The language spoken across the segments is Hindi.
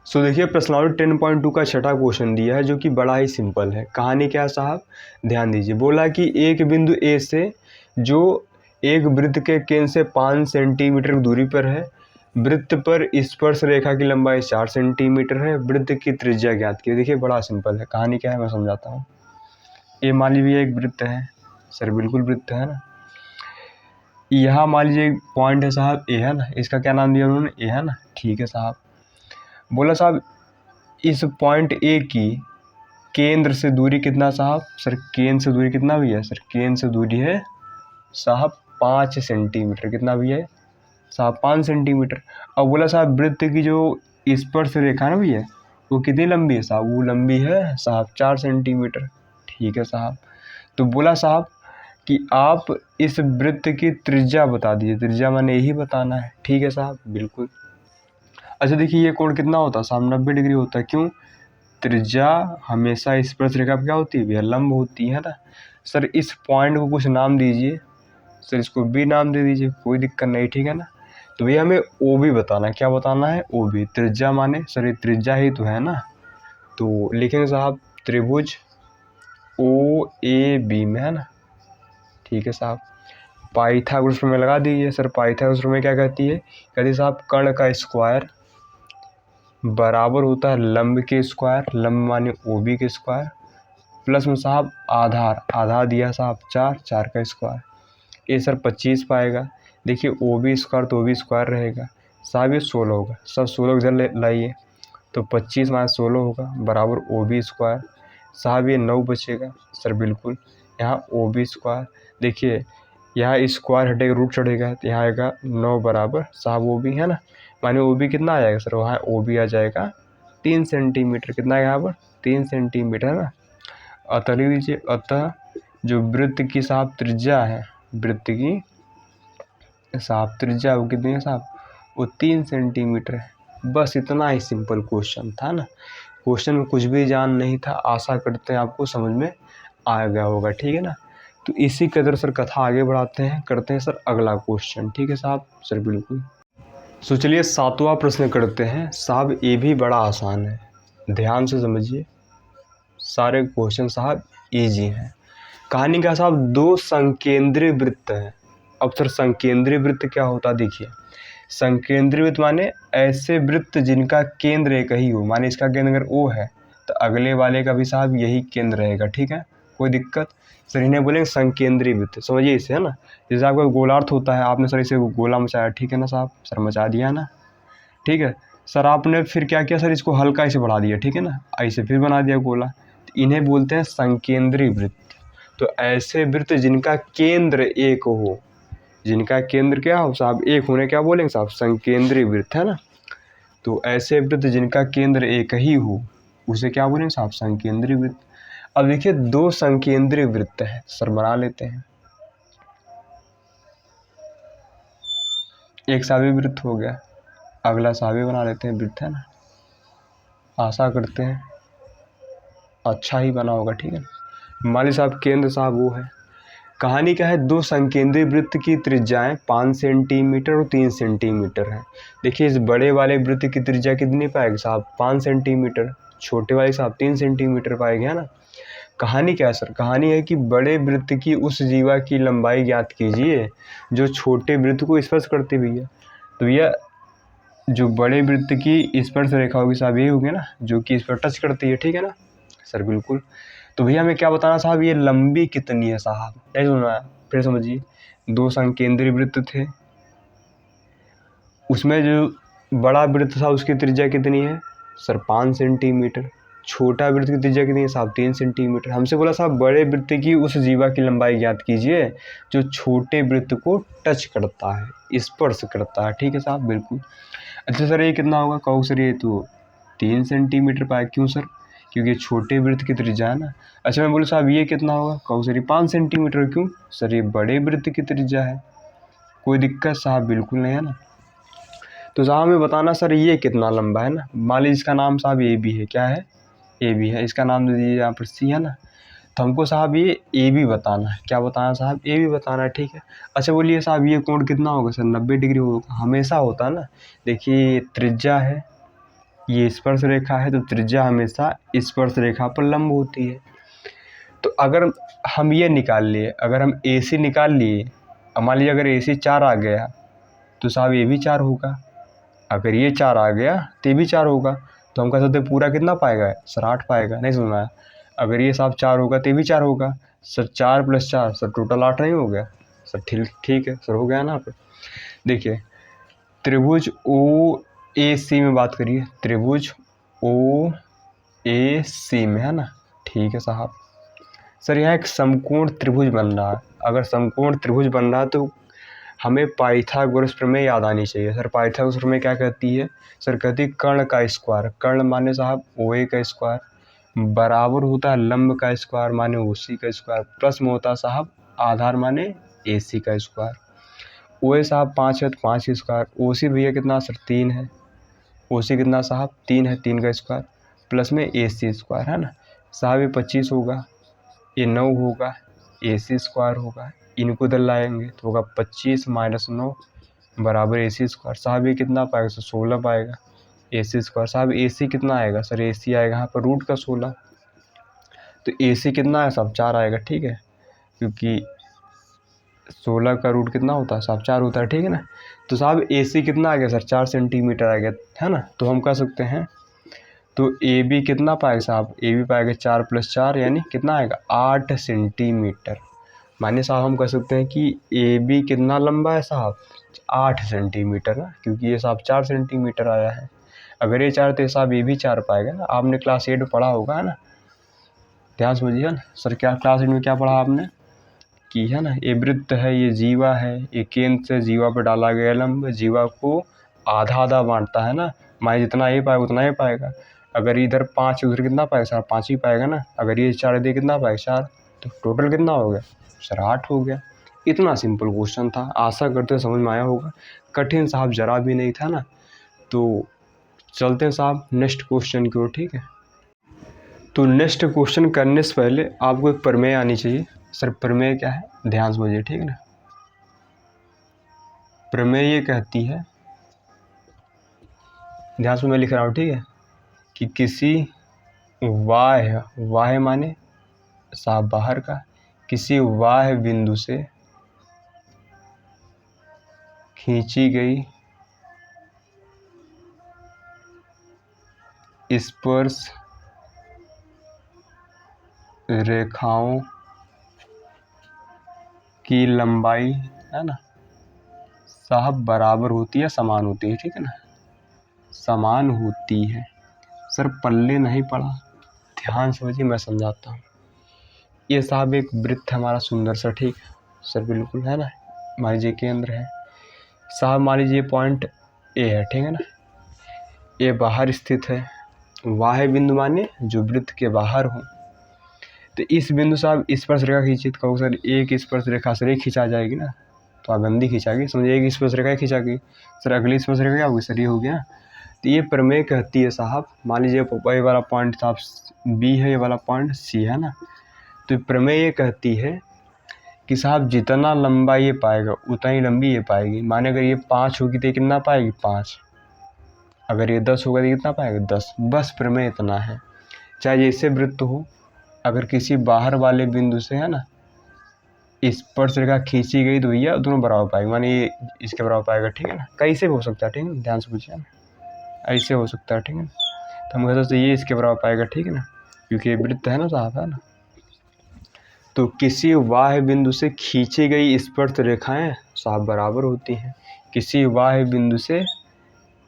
सो देखिए प्रश्नावली 10.2 का छठा क्वेश्चन दिया है जो कि बड़ा ही सिंपल है। कहानी क्या है साहब, ध्यान दीजिए। बोला कि एक बिंदु ए से जो एक वृत्त के केंद्र से 5 सेंटीमीटर की दूरी पर है, वृत्त पर स्पर्श रेखा की लंबाई 4 सेंटीमीटर है, वृत्त की त्रिज्या ज्ञात की। देखिए बड़ा सिंपल है। कहानी क्या है मैं समझाता हूँ। ये मान लीजिए एक वृत्त है सर, बिल्कुल वृत्त है ना। यहाँ मान लीजिए एक पॉइंट है साहब ए है ना, इसका क्या नाम दिया उन्होंने, ए है ना। ठीक है साहब। बोला साहब इस पॉइंट ए की केंद्र से दूरी कितना साहब, सर केंद्र से दूरी कितना भी है, सर केंद्र से दूरी है साहब 5 सेंटीमीटर। कितना भी है साहब, 5 सेंटीमीटर। अब बोला साहब वृत्त की जो स्पर्श रेखा ना भैया, वो कितनी लंबी है साहब, वो लंबी है साहब 4 सेंटीमीटर। ठीक है साहब। तो बोला साहब कि आप इस वृत्त की त्रिज्या बता दीजिए। त्रिज्या मैंने यही बताना है। ठीक है साहब, बिल्कुल। अच्छा देखिए ये कोण कितना होता है साहब, 90 डिग्री होता है। क्यों, त्रिज्या हमेशा स्पर्श रेखा क्या होती है भैया, लंब होती है ना। सर इस पॉइंट को कुछ नाम दीजिए, सर इसको बी नाम दे दीजिए, कोई दिक्कत नहीं। ठीक है ना। तो भैया हमें ओ बी बताना है। क्या बताना है, ओ बी। त्रिज्या माने सर ये त्रिज्या ही तो है ना। तो लिखेंगे साहब त्रिभुज ओ ए बी में, है ना। ठीक है साहब। पाइथागोरस प्रमेय लगा दीजिए। सर पाइथागोरस प्रमेय क्या कहती है, कहती है साहब कर्ण का स्क्वायर बराबर होता है लंब के स्क्वायर, लंब माने ओ बी के स्क्वायर, प्लस में साहब आधार, आधार दिया साहब 4, 4 का स्क्वायर। ये सर 25 पाएगा। देखिए ओ बी स्क्वायर तो ओ बी स्क्वायर रहेगा साहब, ये 16 होगा। सब 16 इधर लाइए तो 25 माइनस 16 होगा बराबर ओ बी स्क्वायर साहब, ये 9 बचेगा सर, बिल्कुल। यहाँ ओ बी स्क्वायर, देखिए यहाँ स्क्वायर हटेगा, रूट चढ़ेगा तो यहाँ आएगा 9 बराबर साहब ओ बी, है ना। माने ओ बी कितना आ जाएगा सर, वहाँ ओ बी आ जाएगा 3 सेंटीमीटर। कितना है यहाँ पर, 3 सेंटीमीटर, है ना। अतः लिख दीजिए, अतः जो वृत्त की साहब त्रिज्या है, वृत्त की साहब त्रिज्या वो कितनी है साहब, वो 3 सेंटीमीटर है। बस इतना ही सिंपल क्वेश्चन था ना। क्वेश्चन में कुछ भी जान नहीं था। आशा करते हैं आपको समझ में आ गया होगा। ठीक है ना। तो इसी कदर सर कथा आगे बढ़ाते हैं, करते हैं सर अगला क्वेश्चन। ठीक है साहब, सर बिल्कुल। सो चलिए 7वां प्रश्न करते हैं साहब। ये भी बड़ा आसान है, ध्यान से समझिए। सारे क्वेश्चन साहब इजी हैं। कहानी का साहब दो संकेंद्रीय वृत्त हैं। अब सर संकेंद्रीय वृत्त क्या होता है, देखिए संकेंद्रीय वृत्त माने ऐसे वृत्त जिनका केंद्र एक ही हो। माने इसका केंद्र अगर O है तो अगले वाले का भी साहब यही केंद्र रहेगा। ठीक है, कोई दिक्कत। सर इन्हें बोलेंगे संकेंद्रीय वृत्त, समझिए इसे, है ना। जैसे आपका गोलार्थ होता है, आपने सर इसे गोला मचाया, ठीक है ना साहब, सर मचा दिया ना। ठीक है सर, आपने फिर क्या किया सर, इसको हल्का इसे बढ़ा दिया, ठीक है ना, ऐसे फिर बना दिया गोला। तो इन्हें बोलते हैं संकेंद्रीय वृत्त। तो ऐसे वृत्त जिनका केंद्र एक हो, जिनका केंद्र क्या हो साहब, एक होने क्या बोलेंगे साहब, संकेंद्रीय वृत्त, है ना। तो ऐसे वृत्त जिनका केंद्र एक ही हो उसे क्या बोलेंगे साहब, संकेंद्रीय वृत्त। अब देखिए दो संकेंद्रीय वृत्त है सर, बना लेते हैं। एक सावी वृत्त हो गया, अगला सावी बना लेते हैं वृत्त, है ना। आशा करते हैं अच्छा ही बना होगा। ठीक है, मान लीजिए साहब केंद्र साहब वो है। कहानी क्या है, दो संकेंद्रीय वृत्त की त्रिज्याएं 5 सेंटीमीटर और 3 सेंटीमीटर है। देखिए इस बड़े वाले वृत्त की त्रिज्या कितनी पाएगी साहब, 5 सेंटीमीटर। छोटे वाले साहब 3 सेंटीमीटर पाएंगे, है ना। कहानी क्या है सर, कहानी है कि बड़े वृत्त की उस जीवा की लंबाई ज्ञात कीजिए जो छोटे वृत्त को स्पर्श करती भी है। तो भैया जो बड़े वृत्त की स्पर्श रेखा होगी साहब ये होगी ना, जो कि इस पर टच करती है। ठीक है ना सर, बिल्कुल। तो भैया हमें क्या बताना साहब, ये लंबी कितनी है साहब, नहीं सुना है, फिर समझिए। दो संकेंद्रीय वृत्त थे, उसमें जो बड़ा वृत्त था उसकी त्रिज्या कितनी है सर, 5 सेंटीमीटर। छोटा वृत्त की त्रिज्या कितनी है साहब, 3 सेंटीमीटर। हमसे बोला साहब बड़े वृत्त की उस जीवा की लंबाई ज्ञात कीजिए जो छोटे वृत्त को टच करता है, स्पर्श करता है। ठीक है साहब, बिल्कुल। अच्छा सर ये कितना होगा, कहो सर ये तो 3 सेंटीमीटर पाया। क्यों सर, क्योंकि छोटे वृत्त की त्रिज्या है ना। अच्छा मैं बोलूँ साहब ये कितना होगा, कहो सर ये 5 सेंटीमीटर। क्यों सर, ये बड़े वृत्त की त्रिज्या है। कोई दिक्कत साहब, बिल्कुल नहीं, है ना। तो साहब हमें बताना सर ये कितना लंबा है ना। मान लीजिए इसका नाम साहब ए बी है, क्या है, ए बी है। इसका नाम दे दीजिए यहाँ पर सी, है ना। तो हमको साहब ये ए बी बताना है। क्या बताना है साहब, ए बी बताना है। ठीक है। अच्छा बोलिए साहब ये कोण कितना होगा सर, 90 डिग्री होगा, हमेशा होता है ना। देखिए त्रिज्या है ये स्पर्श रेखा है तो त्रिज्या हमेशा स्पर्श रेखा पर लंब होती है। तो अगर हम ये निकाल लिए, अगर हम AC निकाल लिए, अब मान लीजिए अगर AC 4 आ गया तो साहब ये भी 4 होगा, अगर ये 4 आ गया तो ये भी 4 होगा, तो हम कह सकते हैं पूरा कितना पाएगा सर 8 पाएगा। नहीं सुना है, अगर ये साहब 4 होगा तो ये भी 4 होगा सर, 4 + 4 सर टोटल 8 नहीं हो गया सर? ठीक है सर, हो गया ना। आप देखिए त्रिभुज OAC में बात करिए, त्रिभुज OAC में, है ना, ठीक है साहब। सर यहाँ एक समकोण त्रिभुज बन रहा है, अगर समकोण त्रिभुज बन रहा है तो हमें पाइथागोरस प्रमेय याद आनी चाहिए। सर पाइथागोरस प्रमेय क्या कहती है सर? कहती है कर्ण का स्क्वायर, कर्ण माने साहब OA का स्क्वायर, बराबर होता है लंब का स्क्वायर माने OC का स्क्वायर, प्लस में होता है साहब आधार माने AC का स्क्वायर। OA साहब 5 है तो 5 स्क्वायर, OC भैया कितना सर 3 है, OC कितना साहब 3 है, 3 का स्क्वायर प्लस में AC स्क्वायर, है ना साहब। ये 25 होगा, ये 9 होगा, AC स्क्वायर होगा, इनको इधर लाएंगे तो होगा 25 - 9 बराबर AC स्क्वायर। साहब ये कितना पाएगा सर? 16 पाएगा AC स्क्वायर। साहब AC कितना आएगा सर? AC आएगा यहाँ पर रूट का 16, तो AC कितना है साहब? 4 आएगा, ठीक है, क्योंकि 16 का रूट कितना होता है साहब? 4 होता है, ठीक है ना। तो साहब AC कितना आ गया सर? 4 सेंटीमीटर आ गया, है ना। तो हम कह सकते हैं तो AB कितना पाएगा साहब? AB पाएगा 4 + 4 यानी कितना आएगा? 8 सेंटीमीटर। माने साहब हम कह सकते हैं कि AB कितना लंबा है साहब? 8 सेंटीमीटर ना, क्योंकि ये साहब 4 सेंटीमीटर आया है। अगर ये 4 तो साहब ये भी 4 पाएगा ना, आपने क्लास 8 में पढ़ा होगा, है ना, ध्यान समझिए ना। सर क्या क्लास 8 में क्या पढ़ा आपने कि, है ना, ये वृत्त है, ये जीवा है, ये केंद्र से जीवा पर डाला गया लंब जीवा को आधा आधा बांटता है ना, माने जितना ये पाएगा उतना ही पाएगा। अगर इधर 5 उधर कितना पाएगा साहब? 5 ही पाएगा ना। अगर ये 4 दे कितना पाएगा? 4, तो टोटल कितना हो गया सर? 8 हो गया। इतना सिंपल क्वेश्चन था, आशा करते समझ में आया होगा, कठिन साहब जरा भी नहीं था ना। तो चलते हैं साहब नेक्स्ट क्वेश्चन की ओर, ठीक है। तो नेक्स्ट क्वेश्चन करने से पहले आपको एक प्रमेय आनी चाहिए। सर प्रमेय क्या है? ध्यान से समझिए, ठीक है ना। प्रमेय ये कहती है, ध्यान से मैं लिख रहा हूँ, ठीक है, कि किसी वाह्य माने साहब बाहर का, किसी वाह्य बिंदु से खींची गई स्पर्श रेखाओं की लंबाई, है ना साहब, बराबर होती है, समान होती है, ठीक है ना, समान होती है। सर पल्ले नहीं पड़ा, ध्यान समझिए, मैं समझाता हूँ। ये साहब एक वृत्त है हमारा सुंदर सा, ठीक है सर, बिल्कुल, है ना, मान लीजिए केंद्र है साहब, मान लीजिए पॉइंट A है, ठीक है ना, ये बाहर स्थित है, वाह्य बिंदु माने जो वृत्त के बाहर हो। तो इस बिंदु से आप स्पर्श रेखा खींचिए, तो कहो सर एक स्पर्श रेखा सर एक खींचा जाएगी ना, तो आप गंदी खींचागी, समझिए एक स्पर्श रेखा खींचागी सर, अगली स्पर्श रेखा क्या होगी सर? ये हो गया। तो ये प्रमेय कहती है साहब, मान लीजिए ये वाला पॉइंट साहब B है, ये वाला पॉइंट C है ना, तो प्रमेय ये कहती है कि साहब जितना लंबा ये पाएगा उतना ही लंबी ये पाएगी। माने अगर ये 5 होगी तो ये कितना पाएगी? 5। अगर ये 10 होगा तो कितना पाएगा? 10। बस प्रमेय इतना है। चाहे जैसे वृत्त हो, अगर किसी बाहर वाले बिंदु से, है ना, स्पर्श रेखा खींची गई तो भैया दोनों बराबर पाएगा, माने ये इसके बराबर पाएगा, ठीक है ना। कैसे हो सकता है, ठीक है, ध्यान से पूछिए ना, ऐसे हो सकता है, ठीक है ना। तो हम कहते हैं ये इसके बराबर पाएगा, ठीक है ना, क्योंकि ये वृत्त है ना साहब, है ना। तो किसी वाह्य बिंदु से खींची गई स्पर्श रेखाएं साहब बराबर होती हैं। किसी वाह्य बिंदु से,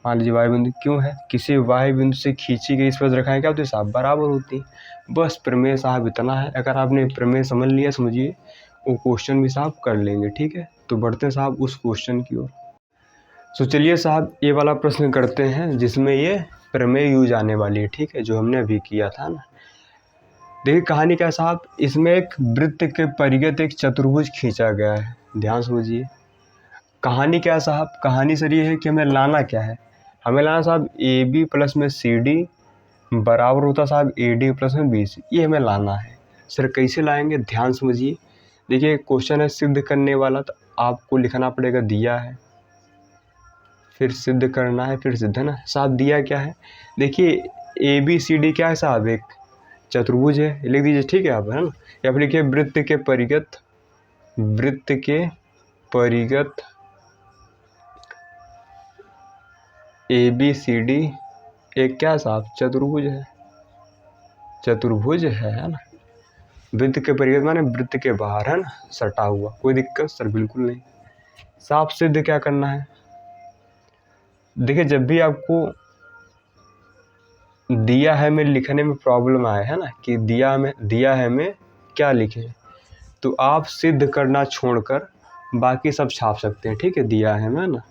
मान लीजिए वाह्य बिंदु क्यों है, किसी वाह्य बिंदु से खींची गई स्पर्श रेखाएं क्या होती है साहब? बराबर होती हैं। बस प्रमेय साहब इतना है। अगर आपने प्रमेय समझ लिया, समझिए, वो क्वेश्चन भी साहब कर लेंगे, ठीक है। तो बढ़ते हैं साहब उस क्वेश्चन की ओर। तो चलिए साहब ये वाला प्रश्न करते हैं जिसमें ये प्रमेय यूज आने वाली है, ठीक है, जो हमने अभी किया था ना। देखिए कहानी क्या साहब, इसमें एक वृत्त के परिगत एक चतुर्भुज खींचा गया है। ध्यान समझिए कहानी क्या है साहब, कहानी सर ये है कि हमें लाना क्या है, हमें लाना साहब AB प्लस में CD बराबर होता साहब AD प्लस में BC, ये हमें लाना है। सर कैसे लाएंगे, ध्यान समझिए। देखिए क्वेश्चन है सिद्ध करने वाला, तो आपको लिखना पड़ेगा दिया है, फिर सिद्ध करना है, फिर सिद्ध है ना। साहब दिया क्या है, देखिए ABCD क्या है साहब, एक चतुर्भुज है, लिख दीजिए ठीक है आप, है ना। या फिर लिखिए वृत्त के परिगत ABCD एक क्या साहब चतुर्भुज है ना। वृत्त के परिगत माने वृत्त के बाहर, है ना, सटा हुआ। कोई दिक्कत सर, बिल्कुल नहीं। साफ सिद्ध क्या करना है, देखिए जब भी आपको दिया है में लिखने में प्रॉब्लम आए, है ना, कि दिया है में क्या लिखें, तो आप सिद्ध करना छोड़कर बाकी सब छाप सकते हैं, ठीक है। दिया है में ना,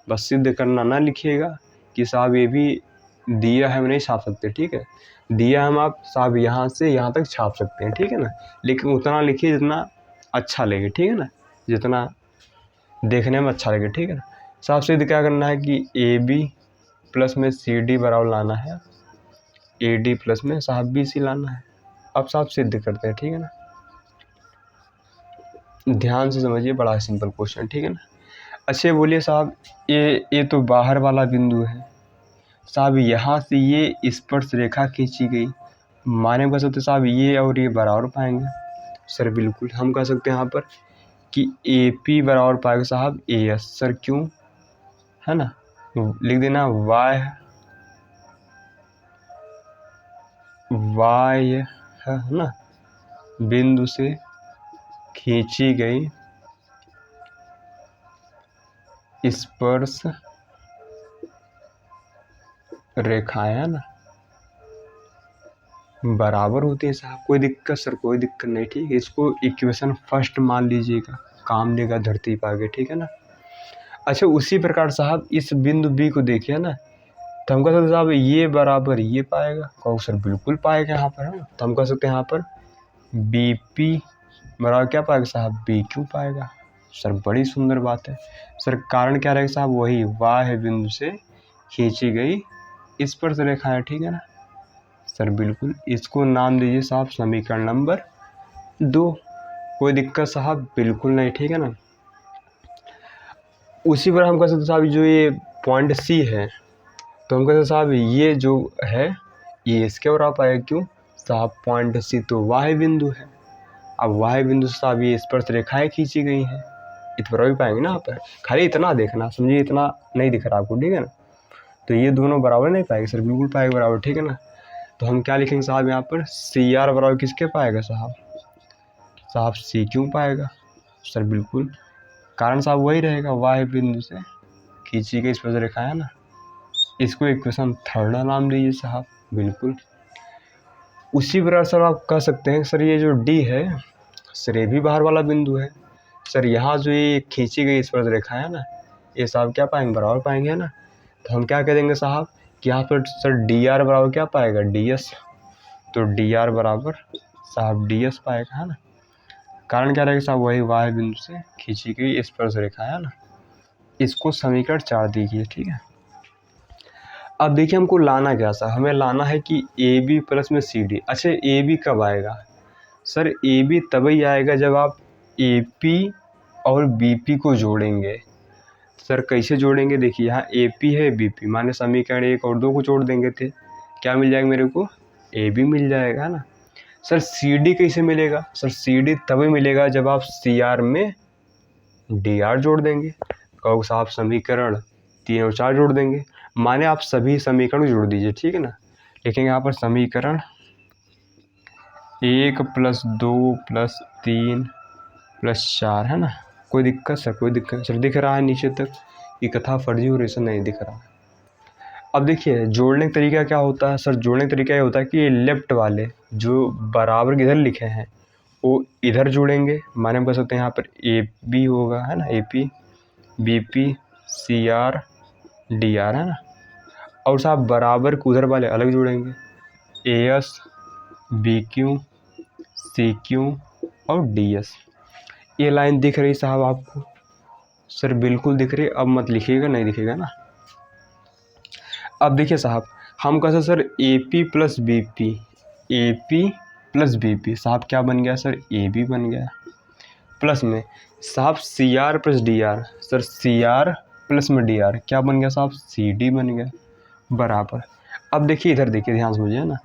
बस सिद्ध करना ना लिखिएगा कि साहब ये भी दिया है में नहीं छाप सकते, ठीक है। दिया हम आप साहब यहाँ से यहाँ तक छाप सकते हैं, ठीक है ना, लेकिन उतना लिखिए जितना अच्छा लगे, ठीक है ना, जितना देखने में अच्छा लगे, ठीक है ना। साहब सिद्ध क्या करना है कि AB प्लस में CD बराबर लाना है, AD प्लस में साहब BC लाना है। अब साहब सिद्ध करते हैं, ठीक है ना। ध्यान से समझिए, बड़ा सिंपल क्वेश्चन, ठीक है ना। अच्छे बोलिए साहब, ये तो बाहर वाला बिंदु है साहब, यहाँ से ये स्पर्श रेखा खींची गई, माने कह सकते साहब ये और ये बराबर पाएंगे सर, बिल्कुल। हम कह सकते हैं यहाँ पर कि AP बराबर पाएगा साहब AS सर, क्यों, है ना, लिख देना y है ना, बिंदु से खींची गई स्पर्श रेखाएं, है ना, बराबर होती है साहब। कोई दिक्कत सर, कोई दिक्कत नहीं, ठीक है। इसको इक्वेशन फर्स्ट मान लीजिएगा, काम लेगा धरती पे आगे, ठीक है ना। अच्छा उसी प्रकार साहब इस बिंदु B को देखिए ना, तो हम कह सकते साहब ये बराबर ये पाएगा, कहो सर बिल्कुल पाएगा यहाँ पर, है ना। तो हम कह सकते हैं यहाँ पर BP बराबर क्या पाएगा साहब, BQ पाएगा सर, बड़ी सुंदर बात है सर। कारण क्या रहेगा साहब, वही y बिंदु से खींची गई स्पर्श रेखा है, ठीक है ना सर, बिल्कुल। इसको नाम दीजिए साहब समीकरण नंबर 2। कोई दिक्कत साहब, बिल्कुल नहीं, ठीक है ना। उसी पर हम कह सकते साहब जो ये पॉइंट C है, तो हम कहते साहब ये जो है ये इसके बराबर पाएगा, क्यों साहब पॉइंट C तो y बिंदु है। अब y बिंदु से साहब ये स्पर्श रेखाएं खींची गई हैं, इतना भी पाएंगे ना आप, खाली इतना देखना, समझिए इतना नहीं दिख रहा आपको, ठीक है ना। तो ये दोनों बराबर नहीं पाएंगे सर, बिल्कुल पाएगा बराबर, ठीक है ना। तो हम क्या लिखेंगे साहब यहाँ पर CR बराबर किसके पाएगा साहब CQ पाएगा सर, बिल्कुल। कारण साहब वही रहेगा, y बिंदु से खींची गई स्पर्श रेखा है ना। इसको इक्वेशन थर्ड नाम दीजिए साहब, बिल्कुल। उसी प्रकार सर आप कह सकते हैं सर ये जो D है सर ये भी बाहर वाला बिंदु है सर, यहाँ जो ये खींची गई स्पर्श रेखा है ना, ये साहब क्या पाएंगे, बराबर पाएंगे, है ना। तो हम क्या कह देंगे साहब कि यहाँ पर सर DR बराबर क्या पाएगा, DS, तो DR बराबर साहब DS पाएगा, है ना। कारण क्या रहेगा साहब, वही y बिंदु से खींची गई स्पर्श रेखा है ना। इसको समीकरण 4 दीजिए, ठीक है। अब देखिए हमको लाना क्या सा, हमें लाना है कि AB प्लस में CD। अच्छा AB कब आएगा सर, AB तभी आएगा जब आप AP और BP को जोड़ेंगे। सर कैसे जोड़ेंगे, देखिए यहाँ AP है BP, माने समीकरण 1 और 2 को जोड़ देंगे थे, क्या मिल जाएगा मेरे को, AB मिल जाएगा ना। सर CD कैसे मिलेगा, सर CD तभी मिलेगा जब आप CR में DR जोड़ देंगे, कहो साहब समीकरण 3 और 4 जोड़ देंगे, माने आप सभी समीकरण जोड़ दीजिए, ठीक है ना। लिखेंगे यहाँ पर समीकरण 1 प्लस 2 प्लस 3 प्लस 4, है ना। कोई दिक्कत सर, कोई दिक्कत सर, दिख रहा है नीचे तक कि कथा फर्जी और ऐसा नहीं दिख रहा। अब देखिए जोड़ने का तरीका क्या होता है सर, जोड़ने का तरीका ये होता है कि ये लेफ्ट वाले जो बराबर इधर लिखे हैं वो इधर जोड़ेंगे, माने हम कह सकते हैं यहाँ पर AB होगा, है ना, AP BP CR DR, है ना। और साहब बराबर के उधर वाले अलग जोड़ेंगे, AS BQ CQ और DS। ये लाइन दिख रही साहब आपको, सर बिल्कुल दिख रही, अब मत लिखिएगा, नहीं दिखेगा ना। अब देखिए साहब हम कह सकते सर AP प्लस BP साहब क्या बन गया सर, AB बन गया, प्लस में साहब CR plus DR, sir CR plus में डी आर, क्या बन गया साहब, सी डी बन गया, बराबर। अब देखिए इधर, देखिए ध्यान से मुझे ना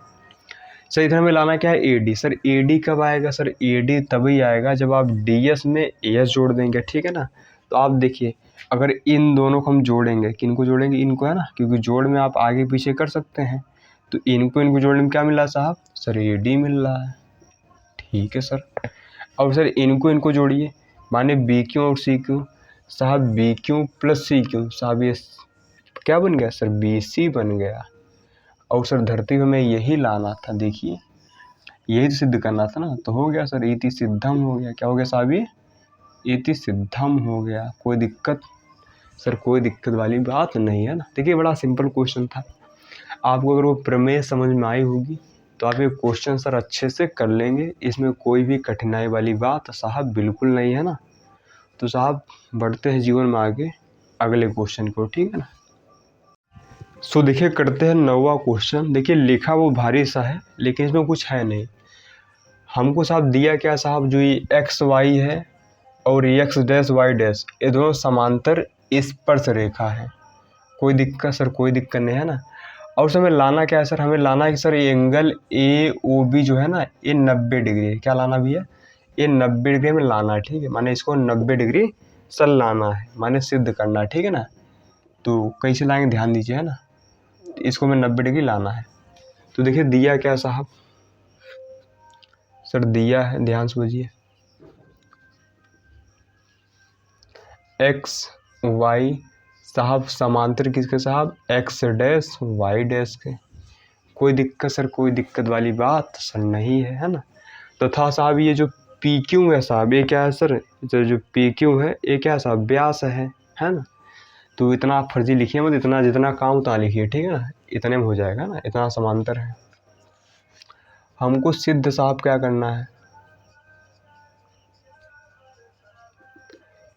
सर, इधर हमें लाना क्या है, A D. Sir A D कब आएगा, सर ए डी तभी आएगा जब आप डी एस में ए एस जोड़ देंगे, ठीक है ना। तो आप देखिए अगर इन दोनों को हम जोड़ेंगे, किनको जोड़ेंगे, इनको, है ना, क्योंकि जोड़ में आप आगे पीछे कर सकते हैं। तो इनको जोड़ने में क्या मिला साहब, सर ए डी मिल रहा है, ठीक है सर। और सर इनको जोड़िए, माने बी क्यू और सी क्यू, साहब B Q plus C Q, साहब ये क्या बन गया सर, बी सी बन गया। और सर धरती पे हमें यही लाना था, देखिए यही तो सिद्ध करना था ना, तो हो गया सर, इति सिद्धम हो गया। क्या हो गया साहब, ये इति सिद्धम हो गया। कोई दिक्कत सर, कोई दिक्कत वाली बात नहीं है ना। देखिए बड़ा सिंपल क्वेश्चन था। आपको अगर वो प्रमेय समझ में आई होगी तो आप ये क्वेश्चन सर अच्छे से कर लेंगे, इसमें कोई भी कठिनाई वाली बात साहब बिल्कुल नहीं है ना। तो साहब बढ़ते हैं जीवन में आगे अगले क्वेश्चन को, ठीक है ना। सो देखिए करते हैं 9वां क्वेश्चन। देखिए लिखा वो भारी सा है लेकिन इसमें कुछ है नहीं। हमको साहब दिया क्या साहब, जो ये एक्स वाई है और एक्स डैश वाई डैश, ये दोनों समांतर स्पर्श रेखा है। कोई दिक्कत सर, कोई दिक्कत नहीं है ना। और सर हमें लाना क्या है सर, हमें लाना है कि सर ये एंगल ए ओ बी जो है ना, ये 90 डिग्री है। क्या लाना भी है, ये 90 डिग्री में लाना है, ठीक है। माने इसको 90 डिग्री सर लाना है, माने सिद्ध करना है, ठीक है ना। तो कैसे लाएंगे ध्यान दीजिए, है ना। इसको हमें 90 डिग्री लाना है। तो देखिए दिया क्या साहब, सर दिया है, ध्यान समझिए, एक्स वाई साहब समांतर किसके साहब, एक्स डैश वाई डैश के। कोई दिक्कत सर, कोई दिक्कत वाली बात सर नहीं है, है ना। तो था साहब ये जो पी क्यू है साहब, ये क्या है सर, जो पी क्यू है ये क्या है साहब, व्यास है ना। तो इतना आप फर्जी लिखिए मत, इतना जितना काम उतना लिखिए, ठीक है ना, इतने में हो जाएगा ना, इतना समांतर है। हमको सिद्ध साहब क्या करना है,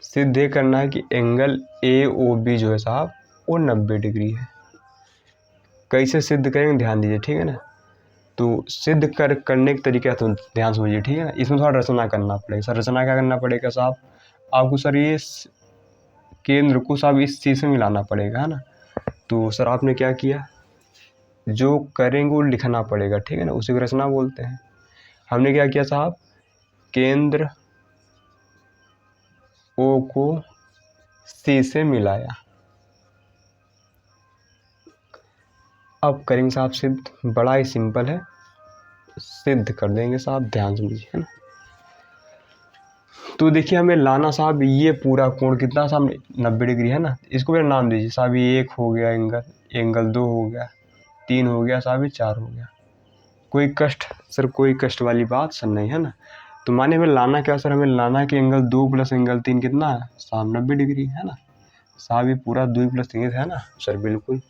सिद्ध ये करना है कि एंगल ए ओ बी जो है साहब वो 90 डिग्री है। कैसे सिद्ध करेंगे ध्यान दीजिए, ठीक है ना। तो सिद्ध करने के तरीका तो ध्यान समझिए, ठीक है ना। इसमें थोड़ा रचना करना पड़ेगा सर। रचना क्या करना पड़ेगा साहब, आपको सर ये केंद्र को साहब इस चीज़ से मिलाना पड़ेगा, है ना। तो सर आपने क्या किया, जो करेंगे वो लिखना पड़ेगा, ठीक है ना, उसी को रचना बोलते हैं। हमने क्या किया साहब, केंद्र ओ को सी से मिलाया। अब करेंगे साहब सिद्ध, बड़ा ही सिंपल है, सिद्ध कर देंगे साहब, ध्यान समझिए, है ना। तो देखिए हमें लाना साहब ये पूरा कोण कितना साहब, 90 डिग्री है ना। इसको मेरा नाम दीजिए साहब, ये 1 हो गया एंगल, एंगल 2 हो गया, 3 हो गया साहब, ये 4 हो गया। कोई कष्ट सर, कोई कष्ट वाली बात सर नहीं है ना। तो माने हमें लाना क्या सर, हमें लाना है कि एंगल 2 प्लस एंगल 3 कितना है साहब, 90 डिग्री, है ना। साहब ये पूरा 2 प्लस 3 है ना सर, बिल्कुल।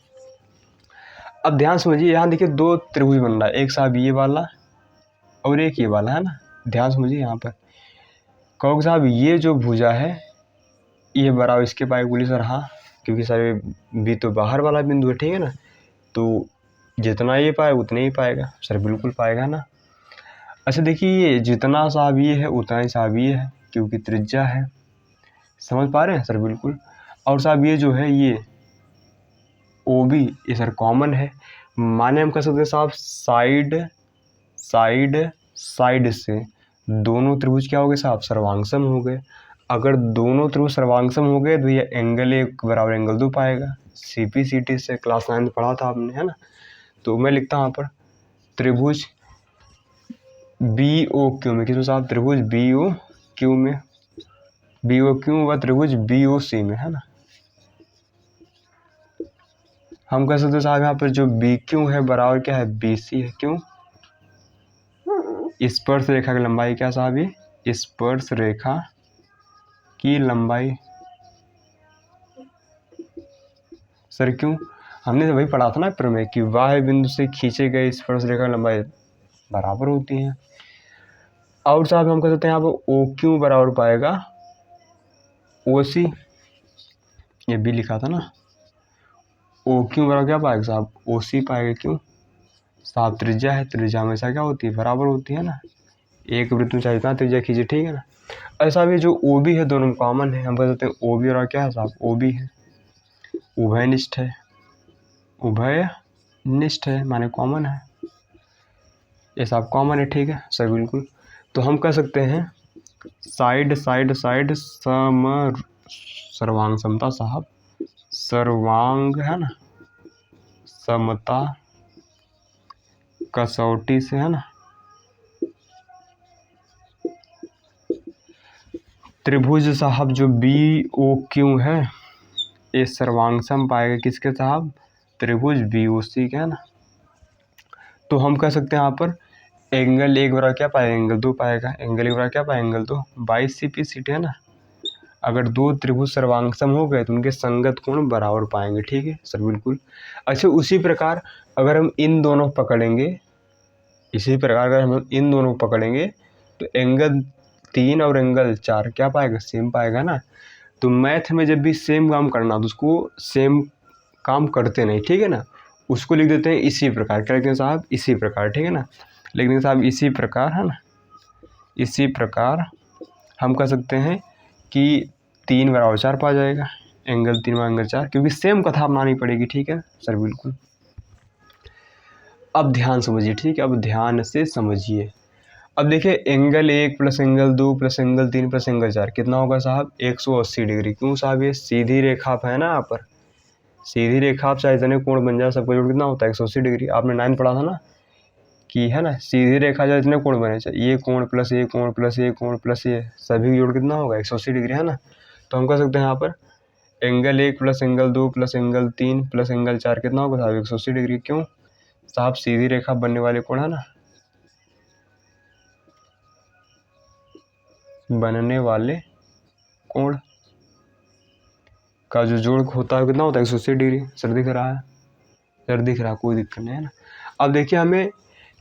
अब ध्यान समझिए, यहाँ देखिए 2 त्रिभुज बन रहा है, एक साहब ये वाला और एक ये वाला, है ना। ध्यान समझिए यहाँ पर, कहोगे साहब ये जो भुजा है ये बराबर इसके पाए, बोली सर हाँ, क्योंकि सर बी तो बाहर वाला बिंदु है, ठीक है ना। तो जितना ये पाए उतना ही पाएगा सर, बिल्कुल पाएगा ना। अच्छा देखिए ये जितना साहब ये है उतना ही साहब ये है, क्योंकि त्रिज्या है। समझ पा रहे हैं सर, बिल्कुल। और साहब ये जो है ये ओ बी, ये सर कॉमन है। माने हम कह सकते हैं साहब साइड साइड साइड से दोनों त्रिभुज क्या हो गए साहब, सर्वांगसम हो गए। अगर दोनों त्रिभुज सर्वांगसम हो गए तो ये एंगल 1 बराबर एंगल 2 पाएगा। CPCT से क्लास 9 में पढ़ा था आपने, है ना। तो मैं लिखता हूँ यहाँ पर त्रिभुज BOQ में, किसमें साहब, त्रिभुज BOQ में, BOQ व त्रिभुज BOC में, है ना। हम कह सकते हैं साहब यहाँ पर जो BQ है बराबर क्या है, BC है। क्यों, स्पर्श रेखा की लंबाई क्या साहब, ये स्पर्श रेखा की लंबाई सर, क्यों, हमने तो वही पढ़ा था ना प्रमेय कि वाह्य बिंदु से खींचे गए स्पर्श रेखा की लंबाई बराबर होती है। और साहब हम कह सकते हैं यहाँ पर OQ बराबर पाएगा OC, ये भी लिखा था ना। OQ बराबर क्या पाएगा साहब, OC पाएगा। क्यों साहब, त्रिज्या है, त्रिज्या हमेशा क्या होती है, बराबर होती है ना। एक वृत्त में चाहे जितना त्रिज्या खींचे, ठीक है ना। ऐसा भी जो OB है दोनों में कॉमन है, हम कह सकते हैं OB और क्या है साहब, OB है। उभयनिष्ठ है, उभयनिष्ठ है माने कॉमन है, ये सब कॉमन है, ठीक है सर बिल्कुल। तो हम कह सकते हैं साइड साइड साइड सर्वांग समता साहब, सर्वांग है ना, समता कसौटी से है ना, त्रिभुज साहब जो BOQ है ये सर्वांगसम पाएगा किसके साहब, त्रिभुज BOC के है ना। तो हम कह सकते हैं यहाँ पर एंगल एक बराबर क्या पाएगा, एंगल 2 पाएगा, एंगल एक बराबर क्या पाएगा, एंगल 2, 22 CP सीट है ना। अगर दो त्रिभुज सर्वांगसम हो गए तो उनके संगत कोण बराबर पाएंगे, ठीक है सर बिल्कुल। अच्छा उसी प्रकार अगर हम इन दोनों पकड़ेंगे, इसी प्रकार अगर हम इन दोनों पकड़ेंगे तो एंगल 3 और एंगल 4 क्या पाएगा, सेम पाएगा ना। तो मैथ में जब भी सेम काम करना तो उसको सेम काम करते नहीं, ठीक है ना, उसको लिख देते हैं इसी प्रकार, क्या लिखते हैं साहब, इसी प्रकार, ठीक है ना, लिख देंगे साहब इसी प्रकार है ना। इसी प्रकार हम कह सकते हैं कि 3 बराबर 4 पा जाएगा, एंगल 3 बराबर एंगल 4, क्योंकि सेम कथा अपनानी पड़ेगी, ठीक है सर बिल्कुल। अब ध्यान समझिए, ठीक है, अब ध्यान से समझिए। अब देखिए angle 1 plus angle 2 plus angle 3 plus angle 4 कितना होगा साहब, 180 डिग्री। क्यों साहब, ये सीधी रेखा आप है ना, यहाँ पर सीधी रेखा आप चाहे इतने कोण बन जाए, सबका जोड़ कितना होता है 180 डिग्री। आपने 9 पढ़ा था ना कि है ना, सीधी रेखा चाहे इतने कोण बने, चाहे ये कोण प्लस ये कोण प्लस ये कोण प्लस ये सभी जोड़ कितना होगा 180 डिग्री है ना। तो हम कह सकते हैं यहाँ पर angle 1 plus angle 2 plus angle 3 plus angle 4 कितना होगा साहब 180 डिग्री। क्यों साहब, सीधी रेखा बनने वाले कोण है ना, बनने वाले कोण का जो जोड़ होता है कितना होता है 180 डिग्री। सर दिख रहा है, सर दिख रहा है, कोई दिक्कत नहीं है ना। अब देखिए हमें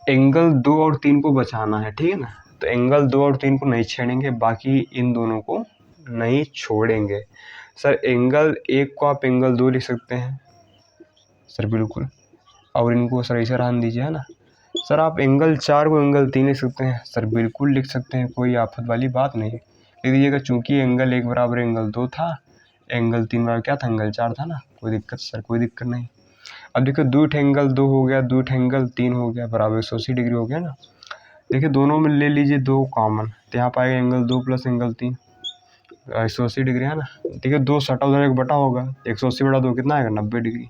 एंगल 2 और 3 को बचाना है, ठीक है ना। तो एंगल 2 और 3 को नहीं छेड़ेंगे, बाकी इन दोनों को नहीं छोड़ेंगे। सर एंगल 1 को आप एंगल 2 लिख सकते हैं सर बिल्कुल, और इनको सर ऐसे रहने दीजिए है ना। सर आप एंगल 4 को एंगल 3 लिख सकते हैं सर बिल्कुल लिख सकते हैं, कोई आफत वाली बात नहीं। लिख दीजिएगा चूंकि एंगल 1 बराबर एंगल 2 था, एंगल 3 बराबर क्या था, एंगल 4 था ना, कोई दिक्कत सर, कोई दिक्कत नहीं। अब देखिए 2 एंगल 2 हो गया, 2 एंगल 3 हो गया, बराबर 180 डिग्री हो गया ना। देखिए दोनों में ले लीजिए 2 कॉमन, तो यहाँ पाएगा एंगल 2 प्लस एंगल 3 180 डिग्री है ना। देखिए 2 सटा उधर 1 बटा होगा, 180 बटा 2 कितना आएगा 90 डिग्री।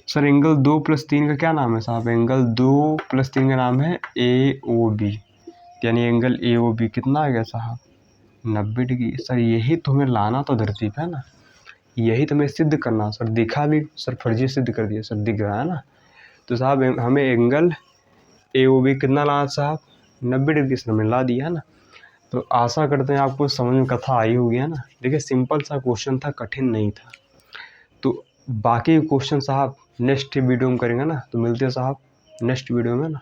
सर एंगल 2 प्लस 3 का क्या नाम है साहब, एंगल 2 प्लस 3 का नाम है AOB, यानी एंगल AOB कितना आ गया साहब 90 डिग्री। सर यही तुम्हें लाना तो धरती पे है ना, यही तुम्हें सिद्ध करना। सर दिखा भी, सर फर्जी सिद्ध कर दिया, सर दिख रहा है ना। तो साहब हमें एंगल AOB कितना लाना साहब 90 डिग्री, सर हमने ला दिया है ना। तो आशा करते हैं आपको समझ में कथा आई होगी है ना। देखिए सिंपल सा क्वेश्चन था, कठिन नहीं था। तो बाकी क्वेश्चन साहब नेक्स्ट वीडियो में करेंगे ना, तो मिलते हैं साहब नेक्स्ट वीडियो में ना।